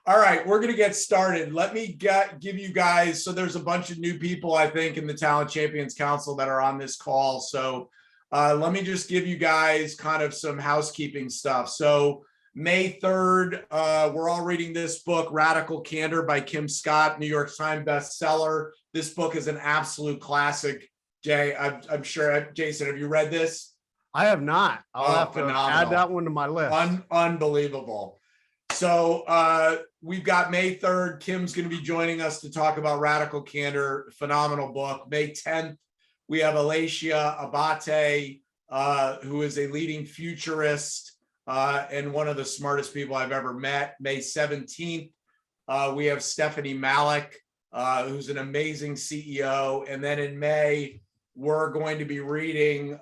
All right, we're going to get started. Let me give you guys, so there's a bunch of new people, I think, in the Talent Champions Council that are on this call. So let me just give you guys kind of some housekeeping stuff. So May 3rd, we're all reading this book, Radical Candor by Kim Scott, New York Times bestseller. This book is an absolute classic. Jay, I'm sure, Jason, have you read this? I have not. I'll have to phenomenal. add that one to my list. Unbelievable. So we've got May 3rd. Kim's going to be joining us to talk about Radical Candor, phenomenal book. May 10th, we have Alicia Abate, who is a leading futurist and one of the smartest people I've ever met. May 17th, we have Stephanie Malik, who's an amazing CEO. And then in May, we're going to be reading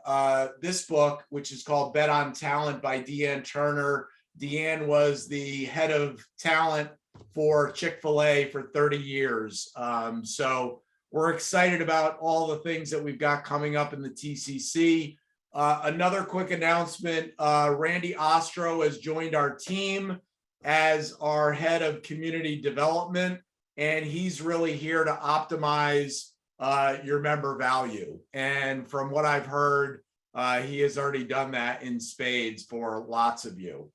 this book, which is called Bet on Talent by Deanne Turner. Deanne was the head of talent for Chick-fil-A for 30 years. So we're excited about all the things that we've got coming up in the TCC. Another quick announcement, Randy Ostro has joined our team as our head of community development, and he's really here to optimize your member value. And from what I've heard, he has already done that in spades for lots of you.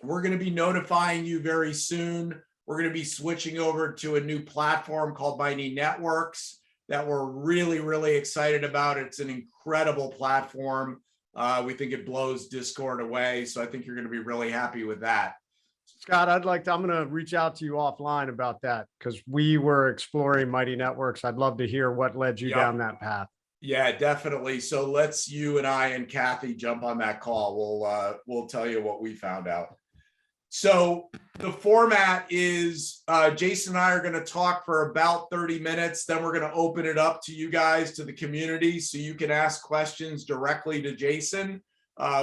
We're going to be notifying you very soon. We're going to be switching over to a new platform called Mighty Networks that we're really, really excited about. It's an incredible platform. We think it blows Discord away. So I think you're going to be really happy with that. Scott, I'm going to reach out to you offline about that because we were exploring Mighty Networks. I'd love to hear what led you down that path. Yeah, definitely. So let's you and I and Kathy jump on that call. We'll tell you what we found out. So the format is Jason and I are going to talk for about 30 minutes. Then we're going to open it up to you guys, to the community, so you can ask questions directly to Jason,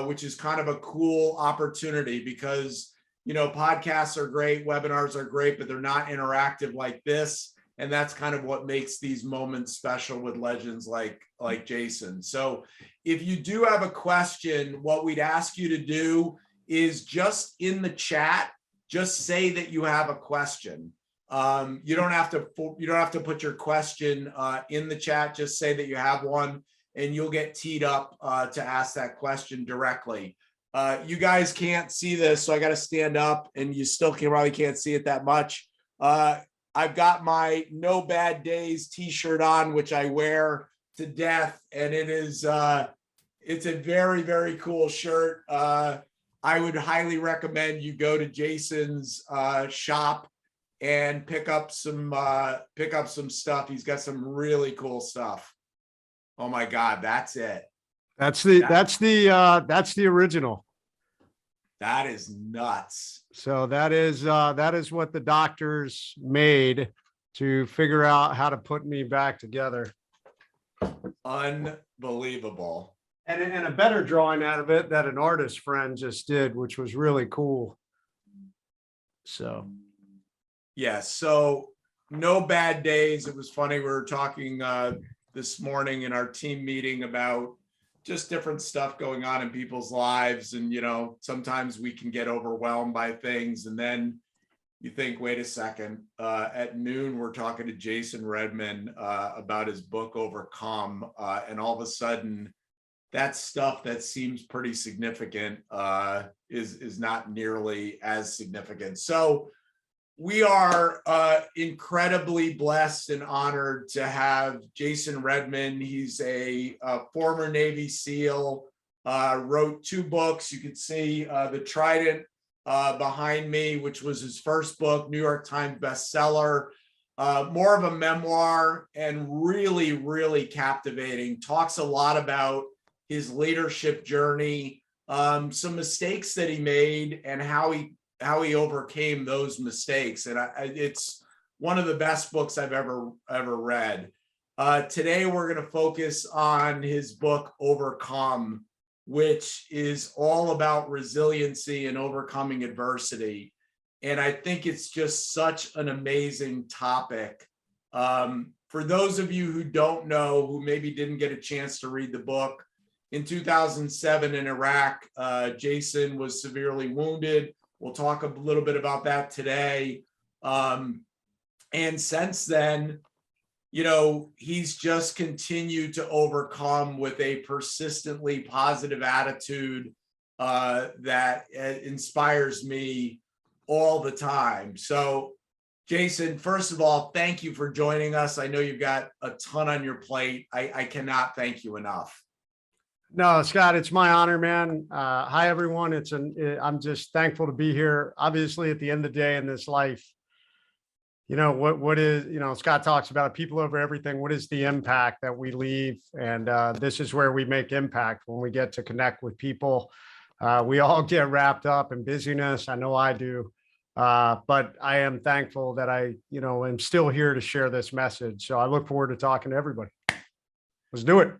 which is kind of a cool opportunity because, you know, podcasts are great, webinars are great, but they're not interactive like this. And that's kind of what makes these moments special with legends like Jason. So if you do have a question, what we'd ask you to do is just in the chat, just say that you have a question. You don't have to put your question in the chat. Just say that you have one, and you'll get teed up to ask that question directly. You guys can't see this, so I got to stand up, and you still probably can't see it that much. I've got my No Bad Days t-shirt on, which I wear to death. And it is, it's a very, very cool shirt. I would highly recommend you go to Jason's shop and pick up some stuff. He's got some really cool stuff. Oh my God, that's it. That's the original. That is nuts. So that is what the doctors made to figure out how to put me back together. Unbelievable. And a better drawing out of it that an artist friend just did, which was really cool. So. Yeah. So No Bad Days. It was funny. We were talking this morning in our team meeting about just different stuff going on in people's lives. And, you know, sometimes we can get overwhelmed by things. And then you think, wait a second, at noon, we're talking to Jason Redman about his book, Overcome. And all of a sudden, that stuff that seems pretty significant is not nearly as significant. So we are incredibly blessed and honored to have Jason Redman. He's a former Navy SEAL, wrote 2 books. You can see The Trident behind me, which was his first book, New York Times bestseller, more of a memoir, and really, really captivating. Talks a lot about his leadership journey, some mistakes that he made, and how he overcame those mistakes. And it's one of the best books I've ever read. Today, we're going to focus on his book, Overcome, which is all about resiliency and overcoming adversity. And I think it's just such an amazing topic. For those of you who don't know, who maybe didn't get a chance to read the book, in 2007 in Iraq, Jason was severely wounded, We'll talk a little bit about that today. And since then, he's just continued to overcome with a persistently positive attitude that inspires me all the time. So, Jason, first of all, thank you for joining us. I know you've got a ton on your plate. I cannot thank you enough. No, Scott, it's my honor, man. Hi, everyone. I'm just thankful to be here. Obviously, at the end of the day in this life, what is, Scott talks about people over everything. What is the impact that we leave? And this is where we make impact when we get to connect with people. We all get wrapped up in busyness. I know I do. But I am thankful that I, am still here to share this message. So I look forward to talking to everybody. Let's do it.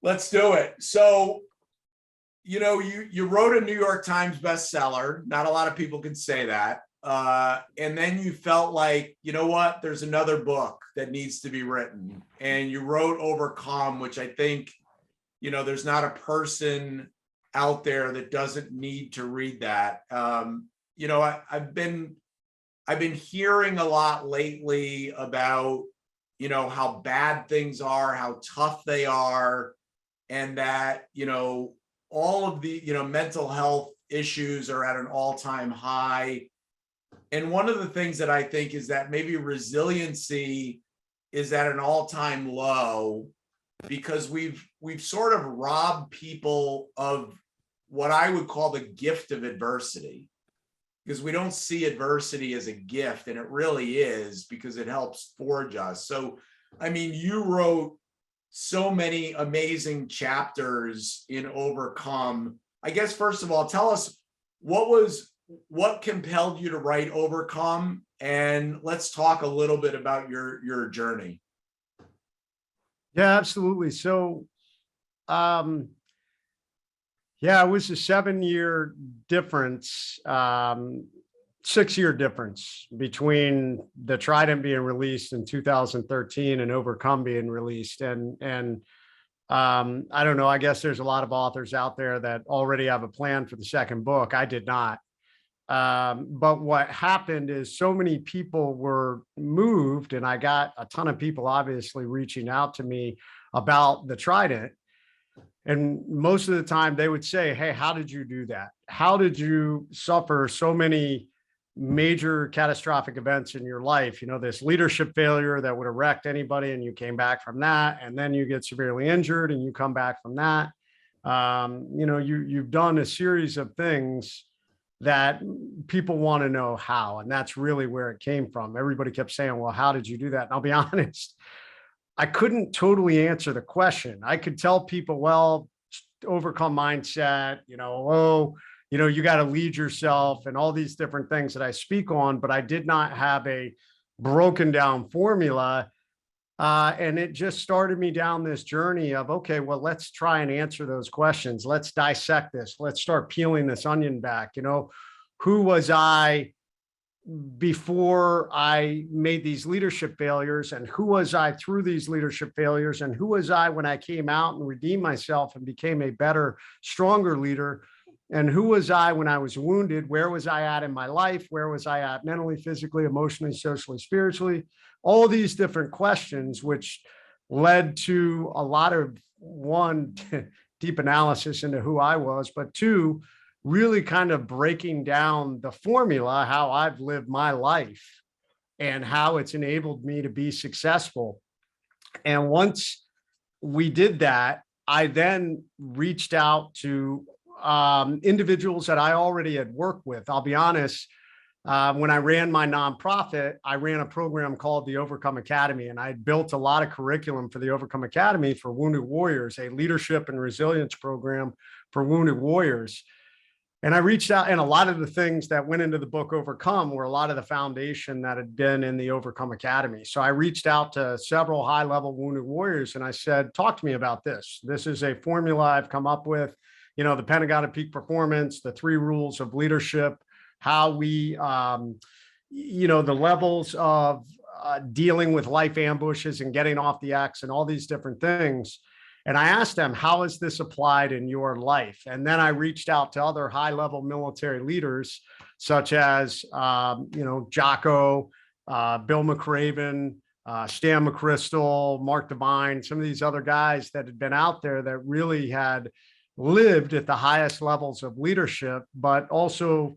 Let's do it. So, you wrote a New York Times bestseller. Not a lot of people can say that. And then you felt like, what, there's another book that needs to be written. And you wrote Overcome, which I think, there's not a person out there that doesn't need to read that. I've been hearing a lot lately about, how bad things are, how tough they are, and that, all of the, mental health issues are at an all-time high. And one of the things that I think is that maybe resiliency is at an all-time low because we've sort of robbed people of what I would call the gift of adversity, because we don't see adversity as a gift, and it really is, because it helps forge us. So, I mean, you wrote so many amazing chapters in Overcome. I guess, first of all, tell us what compelled you to write Overcome, and let's talk a little bit about your journey. Yeah, absolutely. So, it was a 7-year difference, 6-year difference between the Trident being released in 2013 and Overcome being released. And I don't know, I guess there's a lot of authors out there that already have a plan for the second book. I did not. But what happened is so many people were moved, and I got a ton of people obviously reaching out to me about the Trident. And most of the time they would say, hey, how did you do that? How did you suffer so many major catastrophic events in your life? This leadership failure that would have wrecked anybody, and you came back from that. And then you get severely injured and you come back from that. You've done a series of things that people want to know how, and that's really where it came from. Everybody kept saying, well, how did you do that? And I'll be honest, I couldn't totally answer the question. I could tell people, well, overcome mindset, you got to lead yourself and all these different things that I speak on, but I did not have a broken down formula. And it just started me down this journey of, okay, well, let's try and answer those questions. Let's dissect this. Let's start peeling this onion back. Who was I before I made these leadership failures, and who was I through these leadership failures, and who was I when I came out and redeemed myself and became a better, stronger leader, and who was I when I was wounded? Where was I at in my life? Where was I at mentally, physically, emotionally, socially, spiritually? All these different questions, which led to a lot of, one, deep analysis into who I was, but two, really kind of breaking down the formula, how I've lived my life and how it's enabled me to be successful. And once we did that, I then reached out to individuals that I already had worked with. I'll be honest, when I ran my nonprofit, I ran a program called the Overcome Academy, and I built a lot of curriculum for the Overcome Academy for Wounded Warriors, a leadership and resilience program for wounded warriors. And I reached out, and a lot of the things that went into the book Overcome were a lot of the foundation that had been in the Overcome Academy. So I reached out to several high-level wounded warriors, and I said, talk to me about this. This is a formula I've come up with, the Pentagon of Peak Performance, the 3 rules of leadership, how we, the levels of dealing with life ambushes and getting off the X and all these different things. And I asked them, how is this applied in your life? And then I reached out to other high-level military leaders, such as, Jocko, Bill McRaven, Stan McChrystal, Mark Devine, some of these other guys that had been out there that really had lived at the highest levels of leadership, but also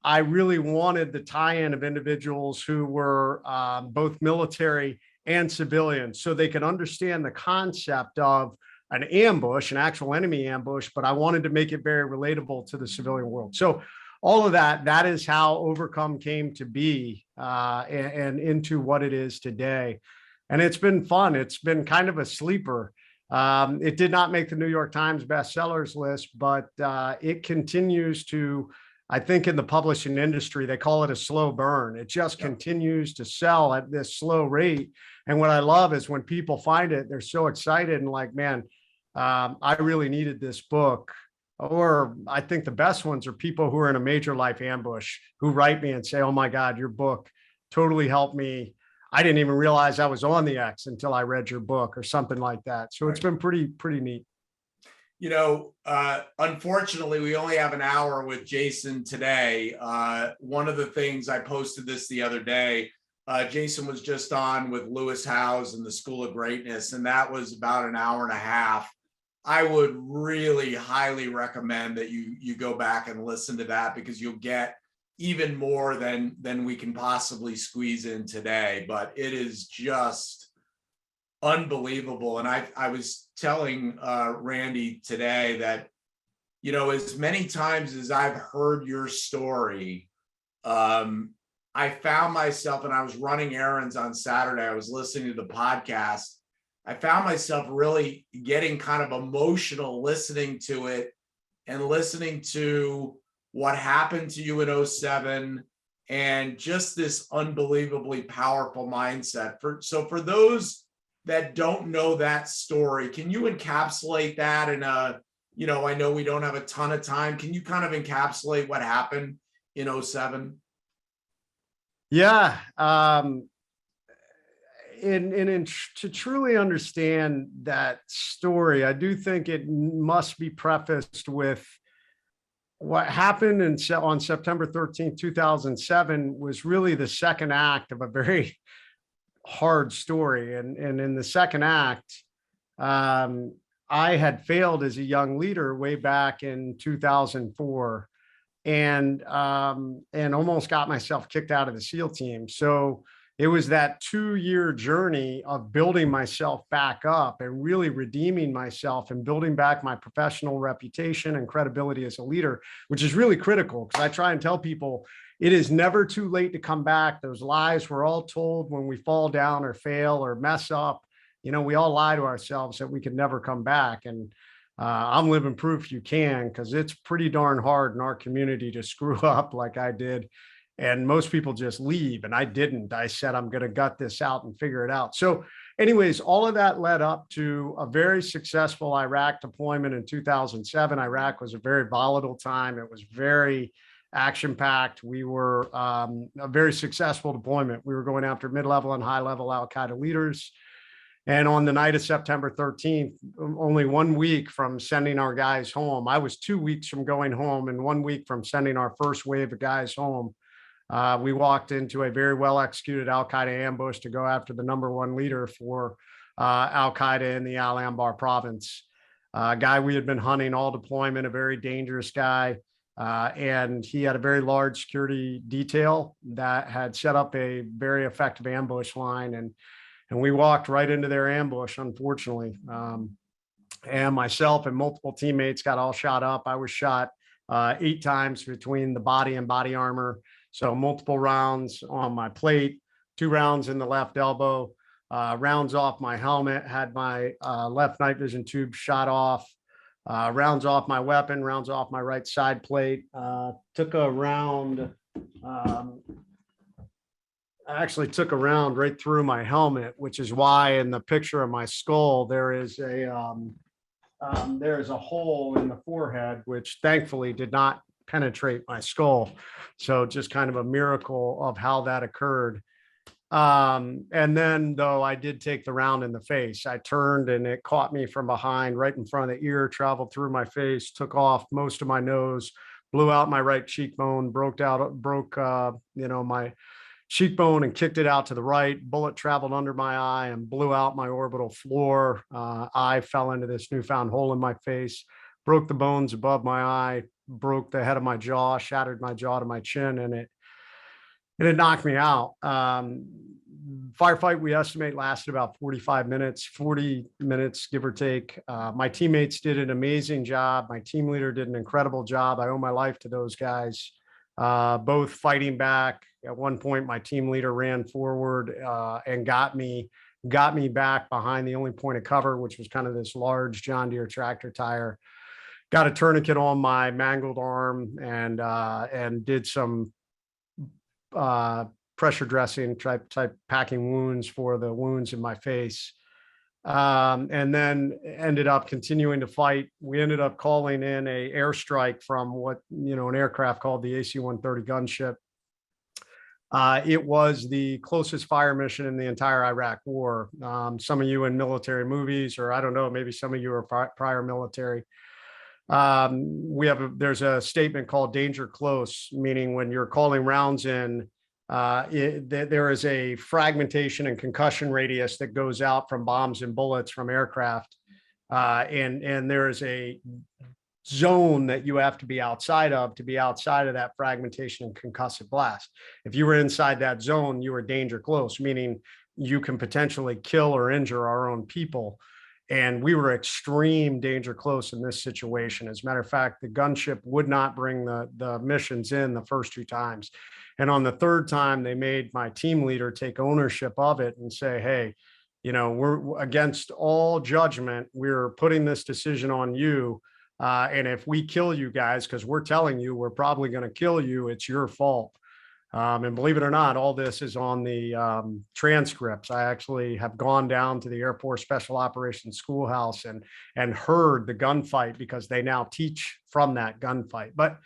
I really wanted the tie-in of individuals who were both military and civilian, so they could understand the concept of an ambush, an actual enemy ambush, but I wanted to make it very relatable to the civilian world. So all of that is how Overcome came to be and into what it is today. And it's been fun. It's been kind of a sleeper. It did not make the New York Times bestsellers list, but it continues to, I think in the publishing industry, they call it a slow burn. It just continues to sell at this slow rate. And what I love is when people find it, they're so excited and like, man, I really needed this book. Or I think the best ones are people who are in a major life ambush who write me and say, oh my God, your book totally helped me. I didn't even realize I was on the X until I read your book or something like that. So it's been pretty neat. Unfortunately, we only have an hour with Jason today. One of the things I posted this the other day, Jason was just on with Lewis Howes and the School of Greatness, and that was about an hour and a half. I would really highly recommend that you go back and listen to that, because you'll get even more than we can possibly squeeze in today. But it is just unbelievable. And I was telling Randy today that, as many times as I've heard your story, I found myself, and I was running errands on Saturday, I was listening to the podcast. I found myself really getting kind of emotional listening to it and listening to what happened to you in 2007 and just this unbelievably powerful mindset. For those that don't know that story, can you encapsulate that in I know we don't have a ton of time. Can you kind of encapsulate what happened in 2007? Yeah. To truly understand that story, I do think it must be prefaced with what happened on September 13th, 2007 was really the second act of a very hard story. And in the second act, I had failed as a young leader way back in 2004 and almost got myself kicked out of the SEAL team. So it was that 2-year journey of building myself back up and really redeeming myself and building back my professional reputation and credibility as a leader, which is really critical, because I try and tell people it is never too late to come back. Those lies we're all told when we fall down or fail or mess up, we all lie to ourselves that we can never come back. And I'm living proof you can, because it's pretty darn hard in our community to screw up like I did. And most people just leave, and I didn't. I said, I'm going to gut this out and figure it out. So anyways, all of that led up to a very successful Iraq deployment in 2007. Iraq was a very volatile time. It was very action-packed. We were a very successful deployment. We were going after mid-level and high-level al-Qaeda leaders. And on the night of September 13th, only 1 week from sending our guys home, I was 2 weeks from going home and 1 week from sending our first wave of guys home. We walked into a very well-executed al-Qaeda ambush to go after the #1 leader for al-Qaeda in the Al Anbar province. A guy we had been hunting all deployment, a very dangerous guy. And he had a very large security detail that had set up a very effective ambush line. And we walked right into their ambush, unfortunately. And myself and multiple teammates got all shot up. I was shot 8 times between the body and body armor. So multiple rounds on my plate, 2 rounds in the left elbow, rounds off my helmet, had my left night vision tube shot off, rounds off my weapon, rounds off my right side plate. Took a round, I actually took a round right through my helmet, which is why in the picture of my skull, there's a hole in the forehead, which thankfully did not penetrate my skull. So just kind of a miracle of how that occurred. And then though I did take the round in the face, I turned and it caught me from behind, right in front of the ear, traveled through my face, took off most of my nose, blew out my right cheekbone, my cheekbone and kicked it out to the right. Bullet traveled under my eye and blew out my orbital floor. Eye fell into this newfound hole in my face, broke the bones above my eye, broke the head of my jaw, shattered my jaw to my chin, and it knocked me out. Firefight, we estimate, lasted about 45 minutes, 40 minutes, give or take. My teammates did an amazing job. My team leader did an incredible job. I owe my life to those guys, both fighting back. At one point, my team leader ran forward and got me back behind the only point of cover, which was kind of this large John Deere tractor tire. Got a tourniquet on my mangled arm and did some pressure dressing, type packing wounds for the wounds in my face. And then ended up continuing to fight. We ended up calling in a airstrike from an aircraft called the AC-130 gunship. It was the closest fire mission in the entire Iraq war. Some of you in military movies, or I don't know, maybe some of you are prior military. There's a statement called danger close, meaning when you're calling rounds in, there is a fragmentation and concussion radius that goes out from bombs and bullets from aircraft. And there is a zone that you have to be outside of that fragmentation and concussive blast. If you were inside that zone, you were danger close, meaning you can potentially kill or injure our own people. And we were extreme danger close in this situation. As a matter of fact, the gunship would not bring the missions in the first 2 times. And on the 3rd time, they made my team leader take ownership of it and say, hey, we're against all judgment. We're putting this decision on you. And if we kill you guys, because we're telling you we're probably going to kill you, it's your fault. And believe it or not, all this is on the transcripts. I actually have gone down to the Air Force Special Operations Schoolhouse and heard the gunfight, because they now teach from that gunfight. But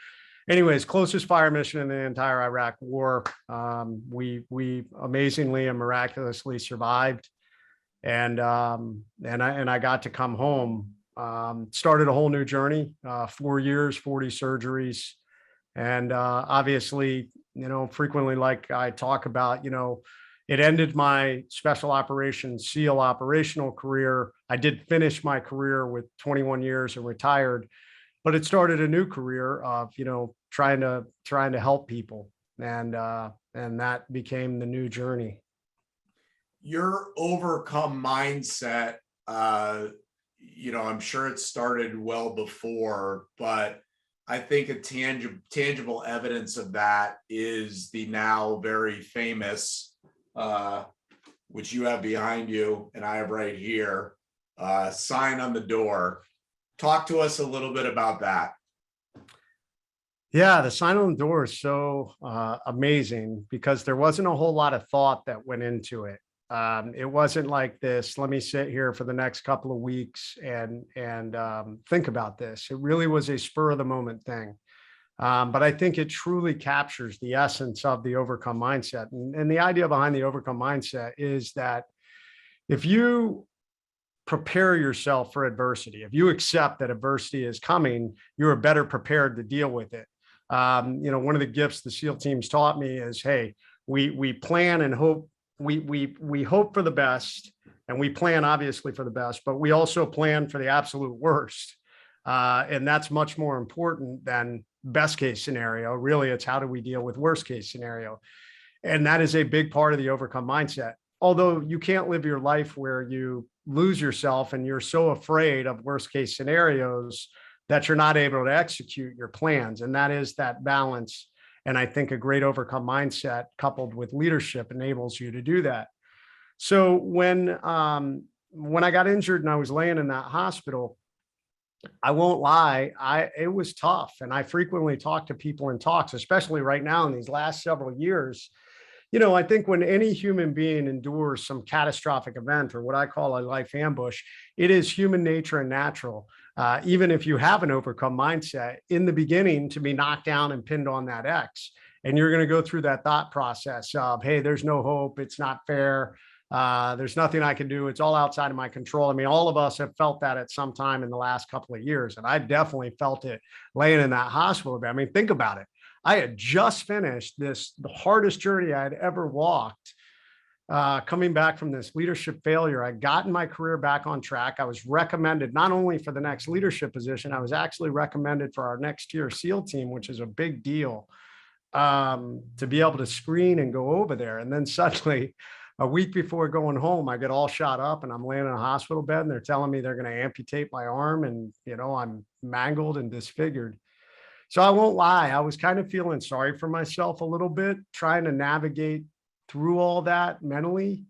anyways, closest fire mission in the entire Iraq war. We amazingly and miraculously survived. And I got to come home, started a whole new journey, 4 years, 40 surgeries. And obviously, frequently, like I talk about, it ended my special operations SEAL operational career. I did finish my career with 21 years and retired, but it started a new career of, trying to help people. And that became the new journey. Your overcome mindset, I'm sure it started well before, but I think a tangible evidence of that is the now very famous, which you have behind you and I have right here, sign on the door. Talk to us a little bit about that. Yeah, the sign on the door is so amazing, because there wasn't a whole lot of thought that went into it. It wasn't like this, let me sit here for the next couple of weeks and think about this. It really was a spur of the moment thing. But I think it truly captures the essence of the overcome mindset. And the idea behind the overcome mindset is that if you prepare yourself for adversity, if you accept that adversity is coming, you're better prepared to deal with it. One of the gifts the SEAL teams taught me is, hey, we plan and hope. We hope for the best, and we plan obviously for the best, but we also plan for the absolute worst. And that's much more important than best case scenario. Really, it's how do we deal with worst case scenario? And that is a big part of the overcome mindset. Although you can't live your life where you lose yourself and you're so afraid of worst case scenarios that you're not able to execute your plans. And that is that balance. And I think a great overcome mindset coupled with leadership enables you to do that. So when I got injured and I was laying in that hospital, I won't lie, it was tough. And I frequently talk to people in talks, especially right now in these last several years. I think when any human being endures some catastrophic event, or what I call a life ambush, it is human nature and natural. Even if you have an overcome mindset in the beginning, to be knocked down and pinned on that X. And you're going to go through that thought process of, hey, there's no hope. It's not fair. There's nothing I can do. It's all outside of my control. I mean, all of us have felt that at some time in the last couple of years. And I definitely felt it laying in that hospital bed. I mean, think about it. I had just finished the hardest journey I had ever walked, coming back from this leadership failure. I'd gotten my career back on track. I was recommended not only for the next leadership position, I was actually recommended for our next tier SEAL team, which is a big deal, to be able to screen and go over there. And then suddenly, a week before going home, I get all shot up and I'm laying in a hospital bed and they're telling me they're going to amputate my arm, and, you know, I'm mangled and disfigured. So I won't lie, I was kind of feeling sorry for myself a little bit, trying to navigate through all that mentally.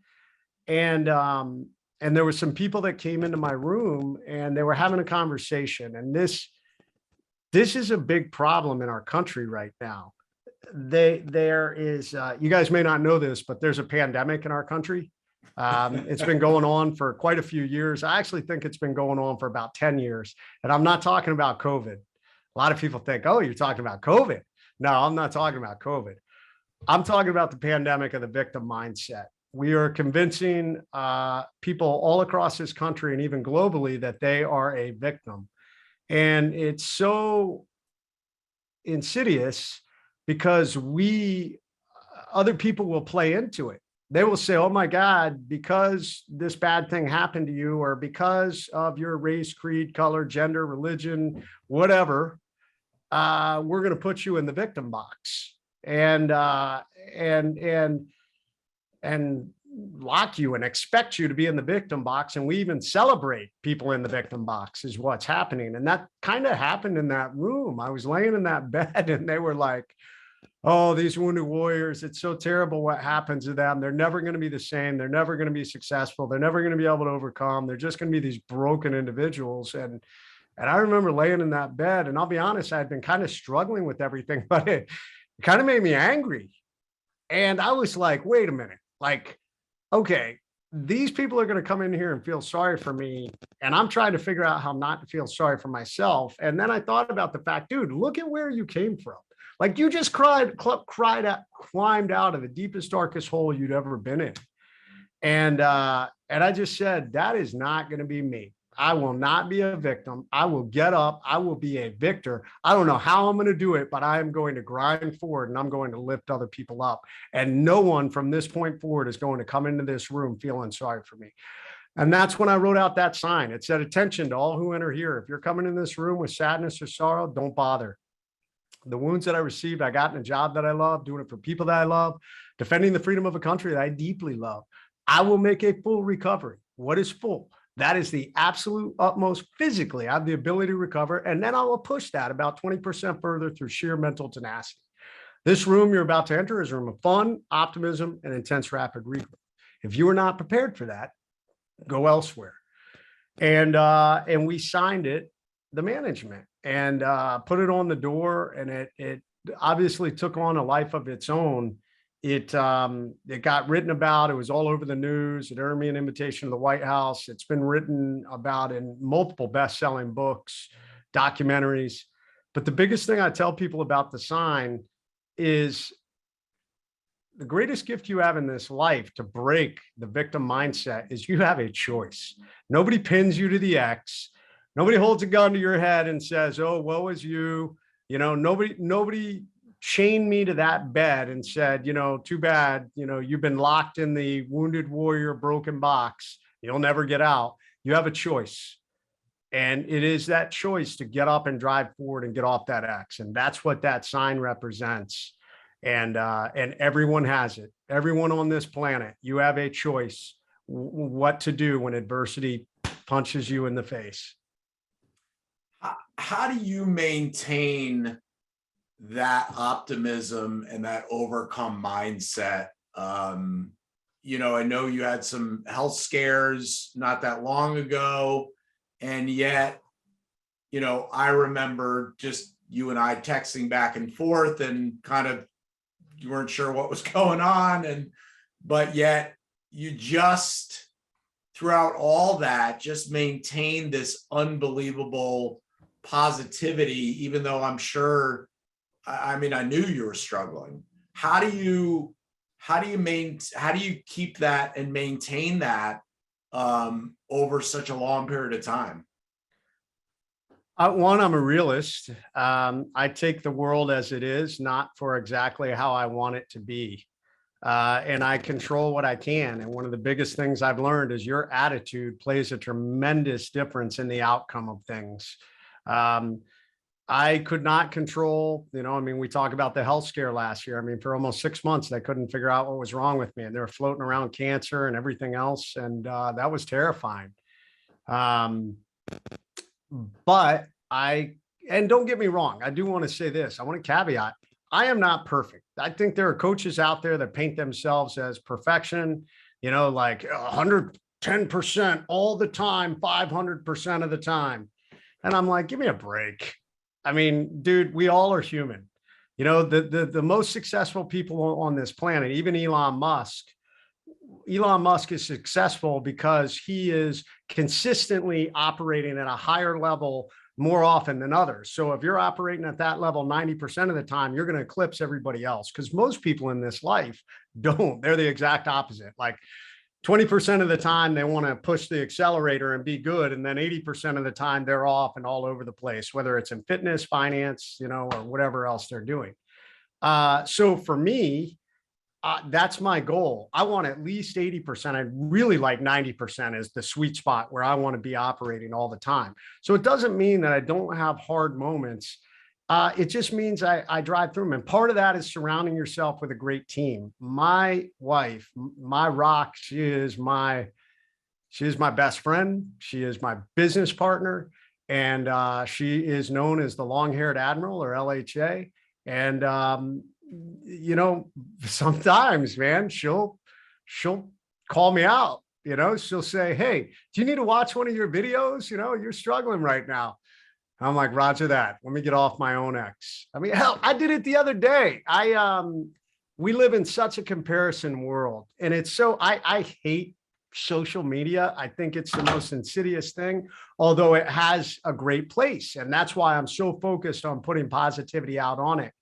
And there were some people that came into my room and they were having a conversation. And this is a big problem in our country right now. There is, you guys may not know this, but there's a pandemic in our country. It's been going on for quite a few years. I actually think it's been going on for about 10 years. And I'm not talking about COVID. A lot of people think, oh, you're talking about COVID. No, I'm not talking about COVID. I'm talking about the pandemic of the victim mindset. We are convincing people all across this country and even globally that they are a victim. And it's so insidious because other people will play into it. They will say, oh my God, because this bad thing happened to you, or because of your race, creed, color, gender, religion, whatever, we're going to put you in the victim box and lock you and expect you to be in the victim box. And we even celebrate people in the victim box is what's happening. And that kind of happened in that room. I was laying in that bed and they were like, oh, these wounded warriors, it's so terrible what happens to them. They're never going to be the same. They're never going to be successful. They're never going to be able to overcome. They're just going to be these broken individuals. And I remember laying in that bed, and I'll be honest, I'd been kind of struggling with everything, but it kind of made me angry. And I was like, wait a minute, like, okay, these people are going to come in here and feel sorry for me. And I'm trying to figure out how not to feel sorry for myself. And then I thought about the fact, dude, look at where you came from. Like, you just climbed out of the deepest, darkest hole you'd ever been in. And I just said, that is not going to be me. I will not be a victim. I will get up. I will be a victor. I don't know how I'm going to do it, but I am going to grind forward and I'm going to lift other people up. And no one from this point forward is going to come into this room feeling sorry for me. And that's when I wrote out that sign. It said, attention to all who enter here. If you're coming in this room with sadness or sorrow, don't bother. The wounds that I received, I got in a job that I love, doing it for people that I love, defending the freedom of a country that I deeply love. I will make a full recovery. What is full? That is the absolute utmost physically. I have the ability to recover, and then I will push that about 20% further through sheer mental tenacity. This room you're about to enter is a room of fun, optimism, and intense rapid regrowth. If you are not prepared for that, go elsewhere. And we signed it, the management, and put it on the door, and it obviously took on a life of its own. It got written about. It was all over the news. It earned me an invitation to the White House. It's been written about in multiple best-selling books, documentaries. But the biggest thing I tell people about the sign is the greatest gift you have in this life to break the victim mindset is you have a choice. Nobody pins you to the X. Nobody holds a gun to your head and says, oh, woe is you. You know, nobody chained me to that bed and said, you know, too bad, you know, you've been locked in the wounded warrior broken box. You'll never get out. You have a choice. And it is that choice to get up and drive forward and get off that X. And that's what that sign represents. And everyone has it. Everyone on this planet, you have a choice what to do when adversity punches you in the face. How do you maintain that optimism and that overcome mindset? You know, I know you had some health scares not that long ago, and yet, you know, I remember just you and I texting back and forth and kind of, you weren't sure what was going on. But yet you just, throughout all that, just maintain this unbelievable positivity, even though I'm sure I mean, I knew you were struggling. How do you keep that and maintain that over such a long period of time? One, I'm a realist. I take the world as it is, not for exactly how I want it to be. And I control what I can. And one of the biggest things I've learned is your attitude plays a tremendous difference in the outcome of things. Um, I could not control, I mean, we talk about the health scare last year. I mean, for almost 6 months, they couldn't figure out what was wrong with me. And they were floating around cancer and everything else. And that was terrifying. Um, but and don't get me wrong, I do want to say this. I want to caveat, I am not perfect. I think there are coaches out there that paint themselves as perfection, like 110% all the time, 500% of the time. And I'm like, give me a break. I mean, dude, we all are human. The most successful people on this planet, even Elon Musk is successful because he is consistently operating at a higher level more often than others. So if you're operating at that level 90% of the time, you're going to eclipse everybody else, because most people in this life don't. They're the exact opposite. Like 20% of the time, they want to push the accelerator and be good. And then 80% of the time, they're off and all over the place, whether it's in fitness, finance, or whatever else they're doing. So for me, that's my goal. I want at least 80%. I really like 90% is the sweet spot where I want to be operating all the time. So it doesn't mean that I don't have hard moments. It just means I drive through them. And part of that is surrounding yourself with a great team. My wife, my rock, she is my best friend. She is my business partner. And she is known as the long-haired admiral, or LHA. And sometimes, man, she'll call me out. She'll say, "Hey, do you need to watch one of your videos? You're struggling right now." I'm like, "Roger that. Let me get off my own X." I mean, hell, I did it the other day. We live in such a comparison world, and I hate social media. I think it's the most insidious thing, although it has a great place. And that's why I'm so focused on putting positivity out on it.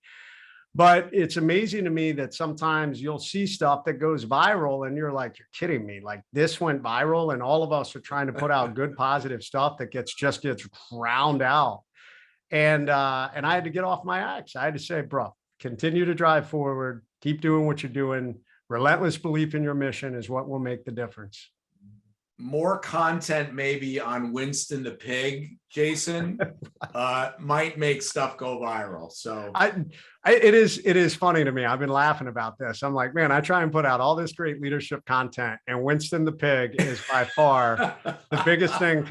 But it's amazing to me that sometimes you'll see stuff that goes viral and you're like, "You're kidding me. Like, this went viral," and all of us are trying to put out good, positive stuff that gets drowned out. And I had to get off my axe. I had to say, "Bro, continue to drive forward, keep doing what you're doing. Relentless belief in your mission is what will make the difference." More content maybe on Winston the pig, Jason, might make stuff go viral. So it is funny to me. I've been laughing about this. I'm like, man, I try and put out all this great leadership content, and Winston the pig is by far the biggest thing.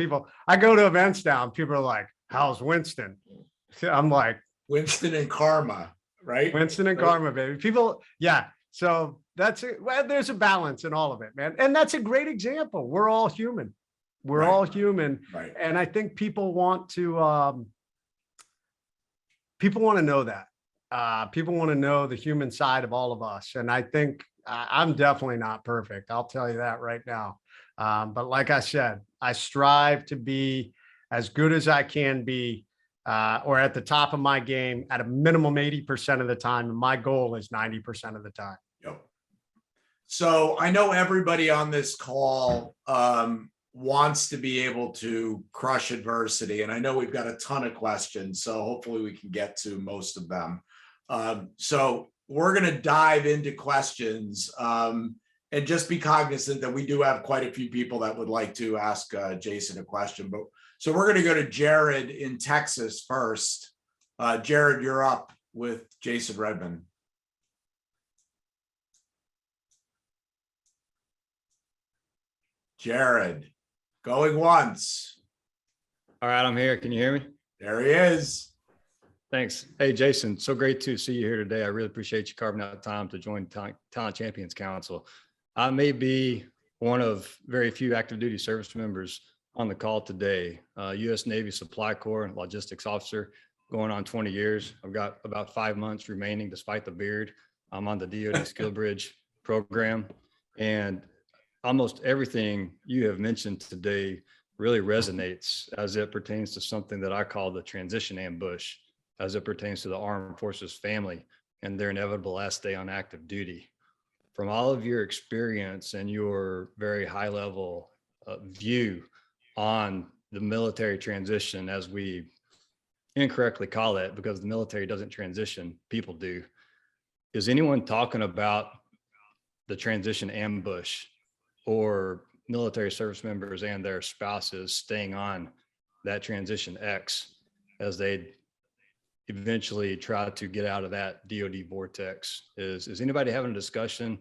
I go to events now and people are like, "How's Winston?" I'm like, Winston and karma, right? Winston and karma, baby. People, yeah. So there's a balance in all of it, man. And that's a great example. We're all human. We're all human. Right. And I think people want to know that. People want to know the human side of all of us. And I think I'm definitely not perfect. I'll tell you that right now. But like I said, I strive to be as good as I can be, or at the top of my game at a minimum 80% of the time. And my goal is 90% of the time. Yep. So I know everybody on this call wants to be able to crush adversity. And I know we've got a ton of questions, so hopefully we can get to most of them. So we're going to dive into questions, and just be cognizant that we do have quite a few people that would like to ask Jason a question. So we're going to go to Jared in Texas first. Jared, you're up with Jason Redman. Jared, going once. All right, I'm here. Can you hear me? There he is. Thanks. Hey, Jason, so great to see you here today. I really appreciate you carving out time to join Talent Champions Council. I may be one of very few active duty service members on the call today. U.S. Navy Supply Corps logistics officer, going on 20 years. I've got about 5 months remaining despite the beard. I'm on the DoD Skill Bridge program, and almost everything you have mentioned today really resonates as it pertains to something that I call the transition ambush. as it pertains to the armed forces family and their inevitable last day on active duty. From all of your experience and your very high level view on the military transition, as we incorrectly call it, because the military doesn't transition, people do. Is anyone talking about the transition ambush or military service members and their spouses staying on that transition X as they eventually try to get out of that DoD vortex? Is anybody having a discussion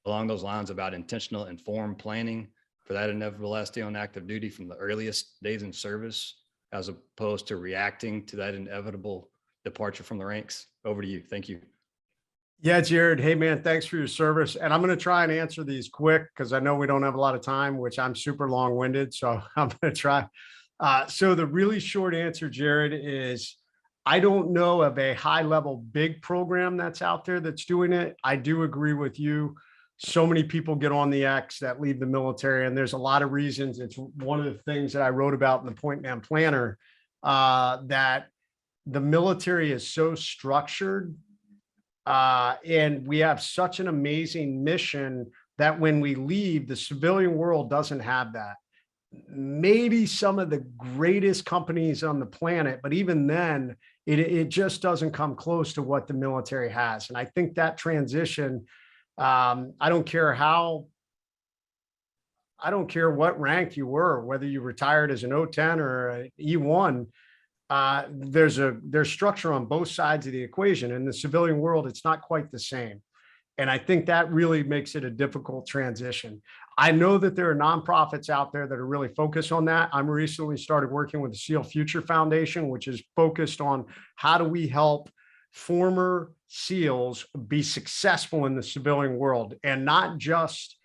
along those lines about intentional informed planning for that inevitable last day on active duty from the earliest days in service, as opposed to reacting to that inevitable departure from the ranks? Over to you. Thank you. Yeah, Jared. Hey, man, thanks for your service. And I'm going to try and answer these quick because I know we don't have a lot of time, which I'm super long-winded. So I'm going to try. So the really short answer, Jared, is I don't know of a high-level big program that's out there that's doing it. I do agree with you. So many people get on the X that leave the military, and there's a lot of reasons. It's one of the things that I wrote about in the Point Man Planner, that the military is so structured, and we have such an amazing mission that when we leave, the civilian world doesn't have that. Maybe some of the greatest companies on the planet, but even then, it just doesn't come close to what the military has. And I think that transition, I don't care what rank you were, whether you retired as an O10 or an E1, there's structure on both sides of the equation. In the civilian world, it's not quite the same. And I think that really makes it a difficult transition. I know that there are nonprofits out there that are really focused on that. I'm recently started working with the SEAL Future Foundation, which is focused on how do we help former SEALs be successful in the civilian world, and not just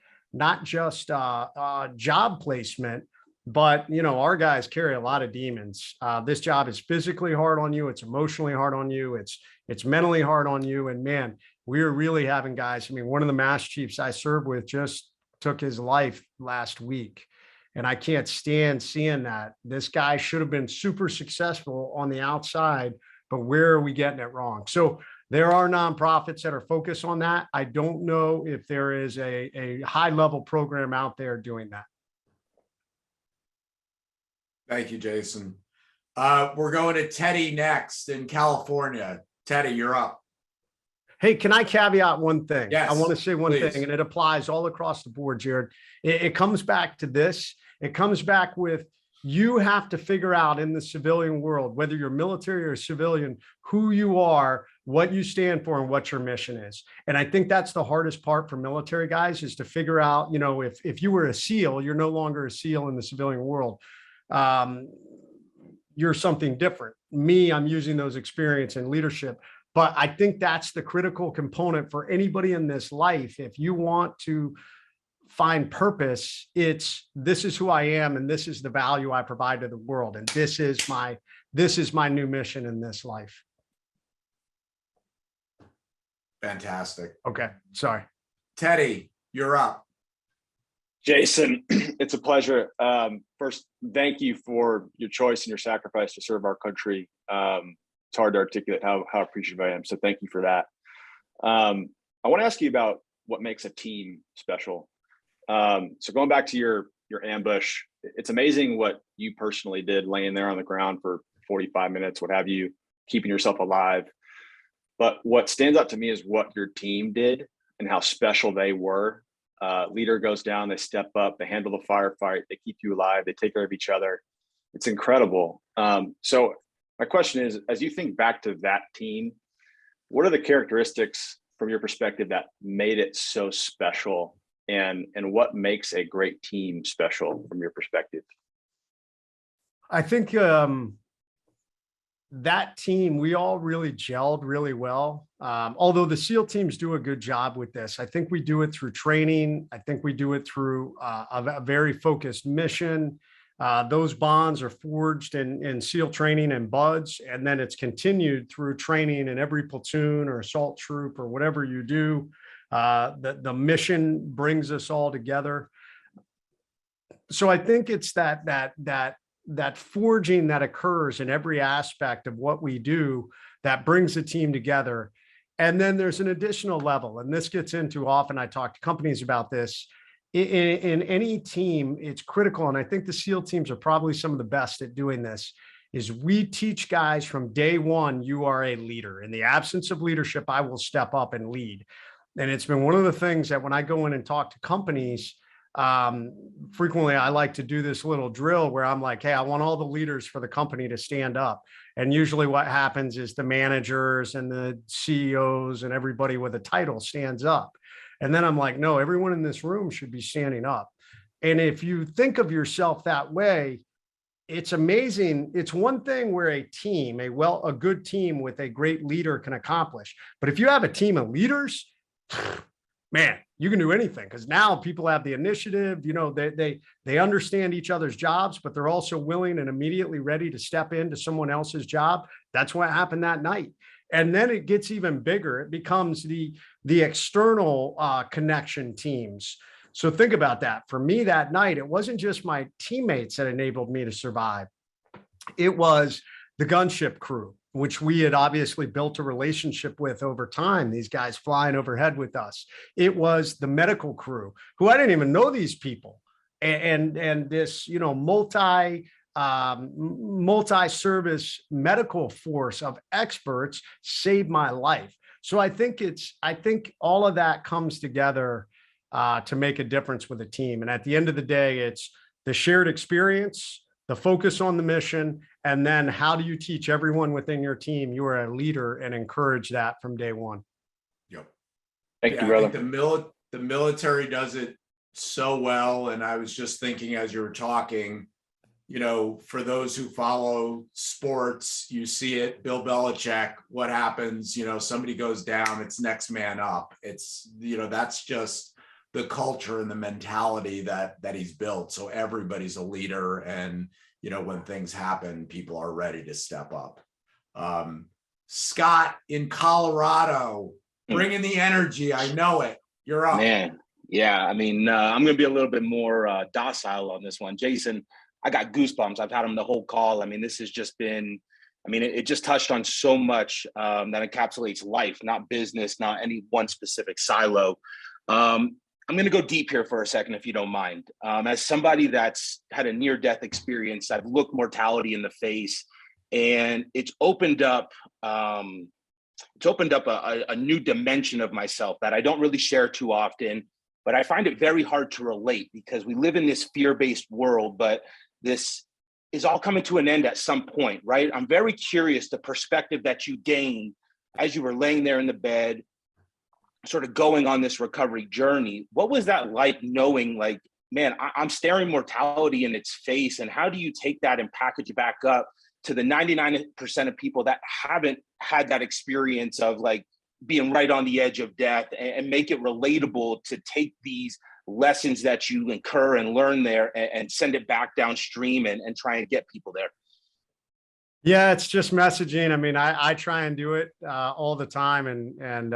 job placement, but our guys carry a lot of demons. This job is physically hard on you. It's emotionally hard on you. It's mentally hard on you. And man, we're really having guys. I mean, one of the mass chiefs I served with just took his life last week. And I can't stand seeing that. This guy should have been super successful on the outside, but where are we getting it wrong? So there are nonprofits that are focused on that. I don't know if there is a high level program out there doing that. Thank you, Jason. We're going to Teddy next in California. Teddy, you're up. Hey, can I caveat one thing? Yes, I want to say one please. thing, and it applies all across the board, Jared. It comes back to this. It comes back with, you have to figure out in the civilian world, whether you're military or civilian, who you are, what you stand for, and what your mission is. And I think that's the hardest part for military guys, is to figure out, if you were a SEAL, you're no longer a SEAL in the civilian world. You're something different. Me, I'm using those experience and leadership. But I think that's the critical component for anybody in this life. If you want to find purpose, this is who I am, and this is the value I provide to the world, and this is my new mission in this life. Fantastic. Okay, sorry. Teddy, you're up. Jason, it's a pleasure. First, thank you for your choice and your sacrifice to serve our country. It's hard to articulate how appreciative I am. So thank you for that. I want to ask you about what makes a team special. So going back to your ambush, it's amazing what you personally did, laying there on the ground for 45 minutes, what have you, keeping yourself alive. But what stands out to me is what your team did and how special they were. Leader goes down, they step up, they handle the firefight, they keep you alive, they take care of each other. It's incredible. So my question is, as you think back to that team, what are the characteristics from your perspective that made it so special, and what makes a great team special from your perspective? I think that team, we all really gelled really well. Although the SEAL teams do a good job with this. I think we do it through training. I think we do it through a very focused mission. Those bonds are forged in SEAL training and BUDS, and then it's continued through training in every platoon or assault troop or whatever you do. The mission brings us all together. So I think it's that that forging that occurs in every aspect of what we do that brings the team together. And then there's an additional level, and this gets into, often I talk to companies about this. In any team, it's critical, and I think the SEAL teams are probably some of the best at doing this, is we teach guys from day one, you are a leader. In the absence of leadership, I will step up and lead. And it's been one of the things that when I go in and talk to companies, frequently I like to do this little drill where I'm like, hey, I want all the leaders for the company to stand up. And usually what happens is the managers and the CEOs and everybody with a title stands up. And then I'm like, no, everyone in this room should be standing up. And if you think of yourself that way, it's amazing. It's one thing where a team, a good team with a great leader can accomplish. But if you have a team of leaders, man, you can do anything, because now people have the initiative. You know, they understand each other's jobs, but they're also willing and immediately ready to step into someone else's job. That's what happened that night. And then it gets even bigger. It becomes the external connection teams. So think about that. For me that night, it wasn't just my teammates that enabled me to survive. It was the gunship crew, which we had obviously built a relationship with over time, these guys flying overhead with us. It was the medical crew, who I didn't even know these people. And this, you know, multi-service medical force of experts saved my life. So I think all of that comes together to make a difference with a team. And at the end of the day, it's the shared experience, the focus on the mission, and then how do you teach everyone within your team you are a leader and encourage that from day one. Yep. Thank you, brother. I think the military does it so well. And I was just thinking as you were talking, you know, for those who follow sports, you see it, Bill Belichick, what happens, you know, somebody goes down, it's next man up. It's, you know, that's just the culture and the mentality that he's built. So everybody's a leader, and, you know, when things happen, people are ready to step up. Scott in Colorado, bringing the energy. I know it. You're up. Man, yeah. I mean, I'm going to be a little bit more docile on this one. Jason, I got goosebumps. I've had him the whole call. I mean, this has just been, I mean, it just touched on so much that encapsulates life, not business, not any one specific silo. I'm going to go deep here for a second, if you don't mind. As somebody that's had a near-death experience, I've looked mortality in the face, and it's opened up a new dimension of myself that I don't really share too often, but I find it very hard to relate because we live in this fear-based world, but this is all coming to an end at some point, right? I'm very curious the perspective that you gained as you were laying there in the bed, sort of going on this recovery journey. What was that like, knowing like, man, I'm staring mortality in its face, and how do you take that and package it back up to the 99% of people that haven't had that experience of like being right on the edge of death, and make it relatable to take these lessons that you incur and learn there and send it back downstream and try and get people there? Yeah, it's just messaging. I mean, I try and do it all the time. And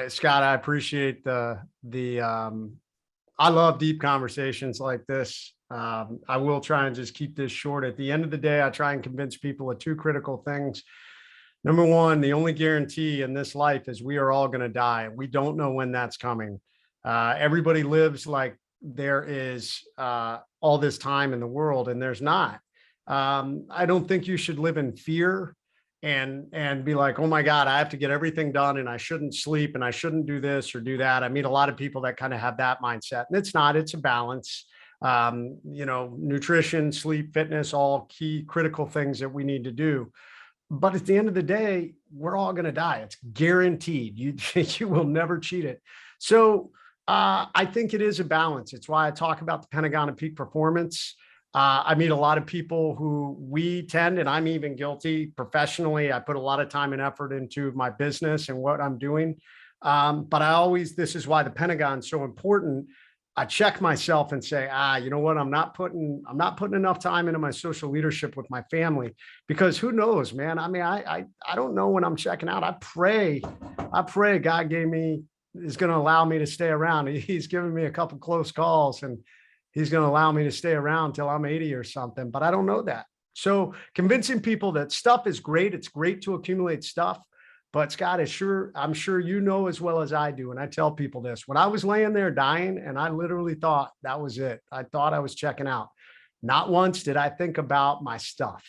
Scott, I appreciate I love deep conversations like this. I will try and just keep this short. At the end of the day, I try and convince people of two critical things. Number one, the only guarantee in this life is we are all going to die. We don't know when that's coming. Everybody lives like there is all this time in the world, and there's not. I don't think you should live in fear and be like, oh my God, I have to get everything done, and I shouldn't sleep, and I shouldn't do this or do that. I meet a lot of people that kind of have that mindset, and it's not, it's a balance. You know, nutrition, sleep, fitness, all key critical things that we need to do. But at the end of the day, we're all going to die. It's guaranteed. You will never cheat it. So I think it is a balance. It's why I talk about the Pentagon of Peak Performance. I meet a lot of people who we tend, and I'm even guilty professionally. I put a lot of time and effort into my business and what I'm doing. But this is why the Pentagon is so important. I check myself and say, you know what? I'm not putting enough time into my social leadership with my family, because who knows, man? I mean, I don't know when I'm checking out. I pray God is going to allow me to stay around. He's given me a couple close calls, and he's going to allow me to stay around till I'm 80 or something, but I don't know that. So convincing people that stuff is great. It's great to accumulate stuff, but Scott, I'm sure you know as well as I do. And I tell people this, when I was laying there dying and I literally thought that was it. I thought I was checking out. Not once did I think about my stuff.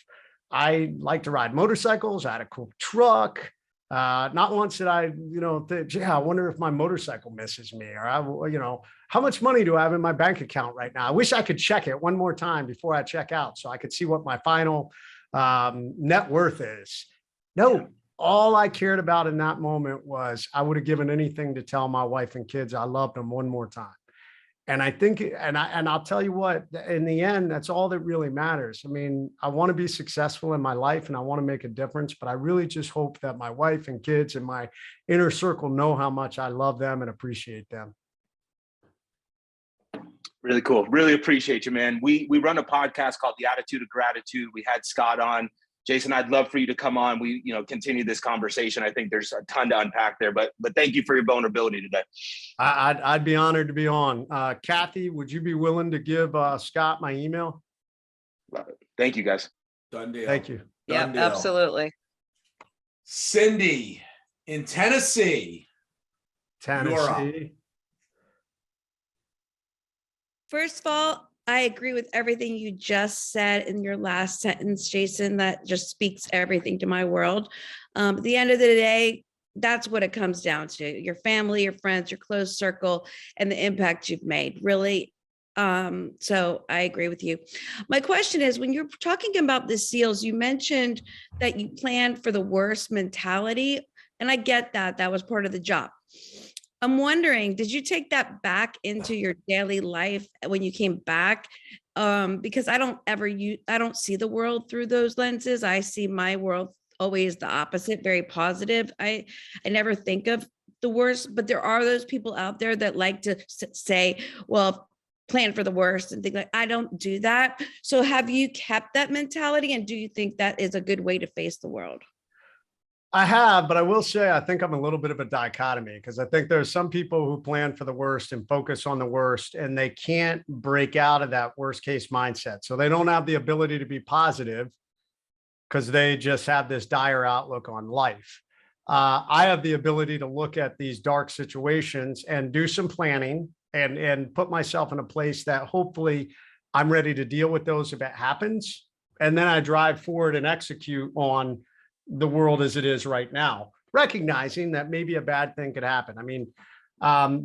I like to ride motorcycles. I had a cool truck. Not once did I, think, yeah, I wonder if my motorcycle misses me, or how much money do I have in my bank account right now? I wish I could check it one more time before I check out so I could see what my final net worth is. No, all I cared about in that moment was I would have given anything to tell my wife and kids I loved them one more time. And I think, and I'll tell you what, in the end, that's all that really matters. I mean, I want to be successful in my life and I want to make a difference, but I really just hope that my wife and kids and my inner circle know how much I love them and appreciate them. Really cool. Really appreciate you, man. We run a podcast called The Attitude of Gratitude. We had Scott on. Jason, I'd love for you to come on. We, continue this conversation. I think there's a ton to unpack there, but thank you for your vulnerability today. I'd be honored to be on. Kathy, would you be willing to give Scott my email? Love it. Thank you, guys. Done deal. Thank you. Done deal. Absolutely. Cindy in Tennessee. Tennessee. First of all, I agree with everything you just said in your last sentence, Jason. That just speaks everything to my world. At the end of the day, that's what it comes down to. Your family, your friends, your close circle, and the impact you've made, really. So I agree with you. My question is, when you're talking about the SEALs, you mentioned that you planned for the worst mentality. And I get that. That was part of the job. I'm wondering, did you take that back into your daily life when you came back? Because I don't see the world through those lenses. I see my world always the opposite, very positive. I never think of the worst, but there are those people out there that like to say, well, plan for the worst and think like, I don't do that. So have you kept that mentality? And do you think that is a good way to face the world? I have, but I will say, I think I'm a little bit of a dichotomy because I think there's some people who plan for the worst and focus on the worst, and they can't break out of that worst case mindset. So they don't have the ability to be positive because they just have this dire outlook on life. I have the ability to look at these dark situations and do some planning and put myself in a place that hopefully I'm ready to deal with those if it happens. And then I drive forward and execute on the world as it is right now, recognizing that maybe a bad thing could happen. I mean,